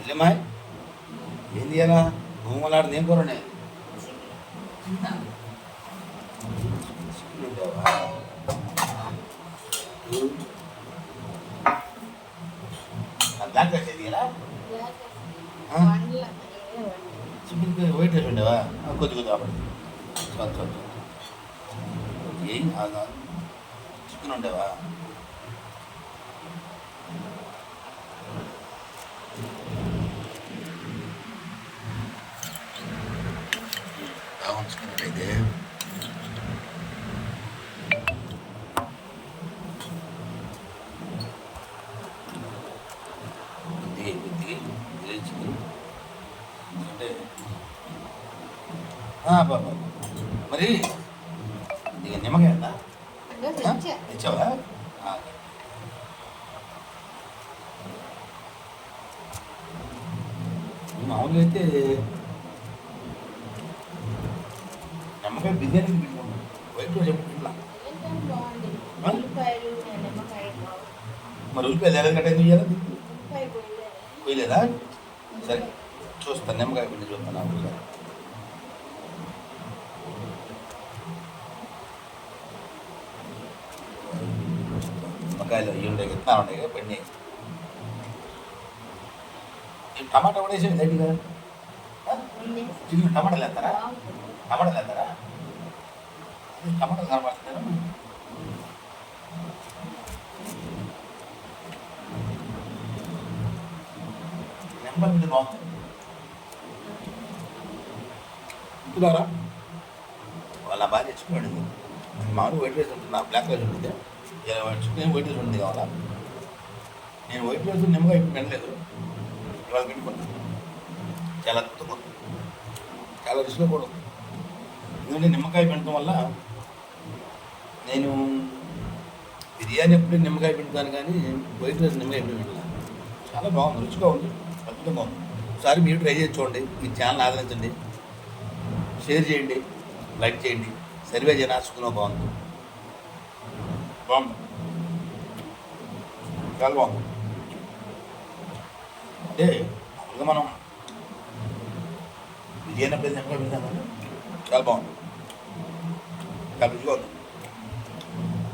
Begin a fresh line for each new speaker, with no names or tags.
చెల్లెమ్మాయి ఏం చేయాలా భూమలాడు నేను కూరనే బ్లాక్ రైస్ తీయాలా చికెన్కి వైట్ రైస్ ఉండేవా కొద్ది కొద్ది కాబట్టి చాలు చాలు ఏం చికెన్ ఉండేవా ఉంచుకున్నట్టయితే ఎందుకంటే బాబా మరి ఇక నిమ్మకాయ ఉందా తెచ్చావా మామూలుగా అయితే నిమ్మకాయ బిర్యానీ పెట్టుకున్నాం వైట్ రోజు ఎప్పుడు మరి ఉల్లిపాయలు ఎలా కట్టేది ఇవ్వాలి పోయలేదా సరే చూస్తాను నిమ్మకాయ పిండి చూస్తాను ఒకసారి నిమ్మకాయలు అవి ఉంటాయి విత్తనాలు ఉంటాయి కదా పిండి టమాటా కూడా వేసేది లైట్గా చిన్న టమాటాలు వేస్తారా టమాటాలు వేస్తారా టమాటాలు కనపడుతున్నారా నెంబర్ మీద బాగుంది ఇంటున్నారా వాళ్ళ బాగా తెచ్చుకోండి మామూలు వైట్ రైస్ ఉంటుంది నా బ్లాక్ రైస్ ఉంటుంది చికెన్ వైట్ రైస్ ఉంటుంది కావాలా నేను వైట్ రైస్ నిమ్మకాయ పెట్టలేదు ఇవాళ పెట్టుకున్నాను చాలా అద్భుతంగా ఉంది చాలా రుచిగా కూడా ఉంది ఎందుకంటే నిమ్మకాయ పెట్టడం వల్ల నేను బిర్యానీ ఎప్పుడు నిమ్మకాయ పెడతాను కానీ వైట్ రైస్ నిమ్మకాయ ఎప్పుడు పెట్టాను చాలా బాగుంది రుచిగా ఉంది అద్భుతంగా ఉంది ఒకసారి మీరు ట్రై చేసి చూడండి ఈ ఛానల్ ఆదరించండి షేర్ చేయండి లైక్ చేయండి సర్వే జనాసుకున్నా బాగుంది బాగుంది చాలా బాగుంది అంటే మామూలుగా మనం బిర్యానీ ఎప్పుడు నిమ్మకాయ పెడతాం చాలా బాగుంది చాలా రుచిగా ఉంది